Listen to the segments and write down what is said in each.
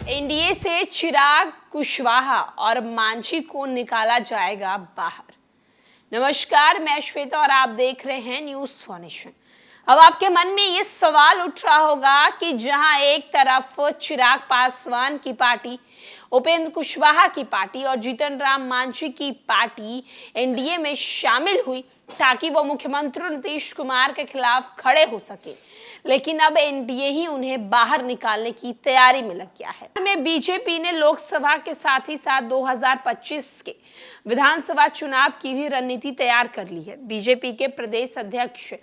NDA से चिराग कुशवाहा और मांझी को निकाला जाएगा बाहर। नमस्कार, मैं श्वेता और आप देख रहे हैं न्यूज़ फॉर नेशन। अब आपके मन में ये सवाल उठ रहा होगा कि जहां एक तरफ चिराग पासवान की पार्टी, उपेंद्र कुशवाहा की पार्टी और जीतन राम मांझी की पार्टी एनडीए में शामिल हुई ताकि वो मुख्यमंत्री नीतीश कुमार के खिलाफ खड़े हो सके, लेकिन अब एनडीए ही उन्हें बाहर निकालने की तैयारी में लग गया है। में बीजेपी ने लोकसभा के साथ ही साथ 2025 के विधानसभा चुनाव की भी रणनीति तैयार कर ली है। बीजेपी के प्रदेश अध्यक्ष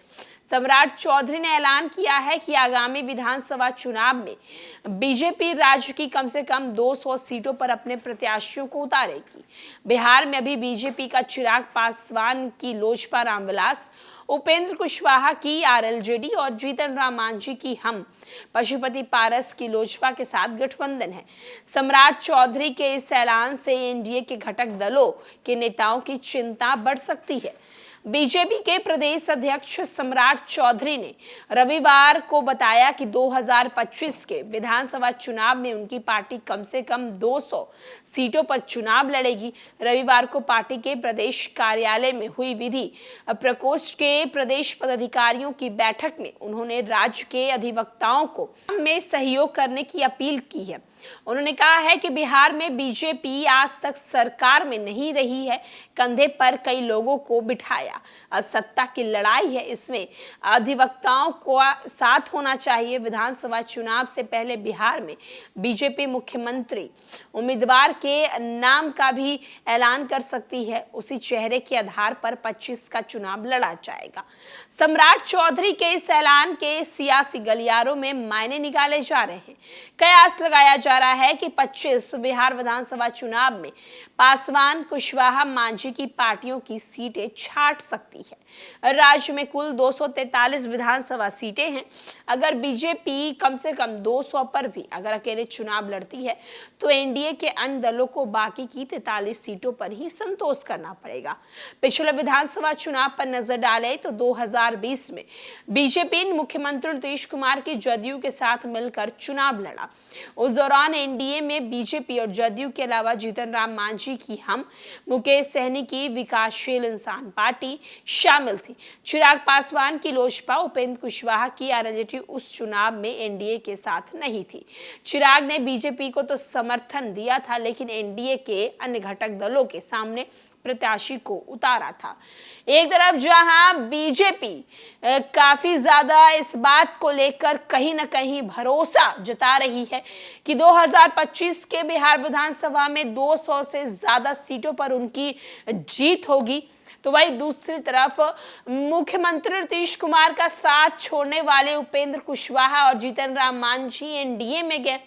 सम्राट चौधरी ने ऐलान किया है कि आगामी विधानसभा चुनाव में बीजेपी राज्य की कम से कम 200 सीटों पर अपने प्रत्याशियों को उतारेगी। बिहार में अभी बीजेपी का चिराग पासवान की लोजपा रामविलास, उपेंद्र कुशवाहा की आरएलजेडी और जीतन राम मांझी की हम पशुपति पारस की लोजपा के साथ गठबंधन है। सम्राट चौधरी के इस ऐलान से एनडीए के घटक दलों के नेताओं की चिंता बढ़ सकती है। बीजेपी के प्रदेश अध्यक्ष सम्राट चौधरी ने रविवार को बताया कि 2025 के विधानसभा चुनाव में उनकी पार्टी कम से कम 200 सीटों पर चुनाव लड़ेगी। रविवार को पार्टी के प्रदेश कार्यालय में हुई विधि प्रकोष्ठ के प्रदेश पदाधिकारियों की बैठक में उन्होंने राज्य के अधिवक्ताओं को में सहयोग करने की अपील की है। उन्होंने कहा है कि बिहार में बीजेपी आज तक सरकार में नहीं रही है, कंधे पर कई लोगों को बिठाया। अब सत्ता की लड़ाई है, इसमें अधिवक्ताओं को साथ होना चाहिए। विधानसभा चुनाव से पहले बिहार में बीजेपी मुख्यमंत्री उम्मीदवार के नाम का भी ऐलान कर सकती है। उसी चेहरे के आधार पर 25 का चुनाव लड़ा जाएगा। सम्राट चौधरी के इस ऐलान के सियासी गलियारों में मायने निकाले जा रहे हैं। कयास लगाया जा रहा है कि 25 बिहार विधानसभा चुनाव में पासवान, कुशवाहा, मांझी की पार्टियों की सीटें छाट सकती है। राज्य में कुल 243 विधानसभा सीटें हैं। अगर बीजेपी कम से कम 200 पर भी अगर अकेले चुनाव लड़ती है तो एनडीए के अन्य दलों को बाकी की 43 सीटों पर ही संतोष करना पड़ेगा। पिछले विधानसभा चुनाव पर नजर डालें तो 2020 में बीजेपी ने मुख्यमंत्री नीतीश कुमार की जदयू के साथ मिलकर चुनाव लड़ा। उस दौरान एनडीए में बीजेपी और जदयू के अलावा जीतन राम मांझी की हम, मुकेश सहनी की विकासशील इंसान पार्टी शामिल थी। चिराग पासवान की लोजपा, उपेंद्र कुशवाहा की आरएलजेडी उस चुनाव में एनडीए के साथ नहीं थी। चिराग ने बीजेपी को तो समर्थन दिया था, लेकिन एनडीए के अन्य घटक दलों के सामने प्रत्याशी को उतारा था। एक तरफ जहां बीजेपी काफी ज्यादा इस बात को लेकर कहीं ना कहीं भरोसा जता रही है कि 2025 के बिहार विधानसभा में 200 से ज्यादा सीटों पर उनकी जीत होगी, तो वही दूसरी तरफ मुख्यमंत्री नीतीश कुमार का साथ छोड़ने वाले उपेंद्र कुशवाहा और जीतन राम मांझी एनडीए में गए।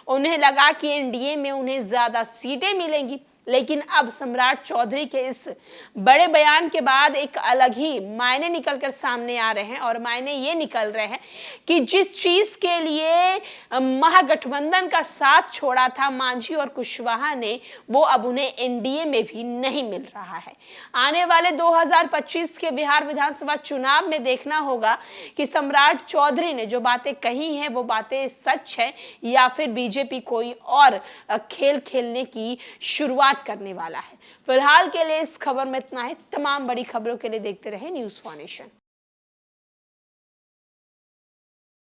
उन्हें लगा कि एनडीए में उन्हें ज्यादा सीटें मिलेंगी, लेकिन अब सम्राट चौधरी के इस बड़े बयान के बाद एक अलग ही मायने निकलकर सामने आ रहे हैं। और मायने ये निकल रहे हैं कि जिस चीज के लिए महागठबंधन का साथ छोड़ा था मांझी और कुशवाहा ने, वो अब उन्हें एनडीए में भी नहीं मिल रहा है। आने वाले 2025 के बिहार विधानसभा चुनाव में देखना होगा कि सम्राट चौधरी ने जो बातें कही हैं वो बातें सच है या फिर बीजेपी कोई और खेल खेलने की शुरुआत करने वाला है। फिलहाल के लिए इस खबर में इतना है। तमाम बड़ी खबरों के लिए देखते रहे न्यूज़ फॉर नेशन।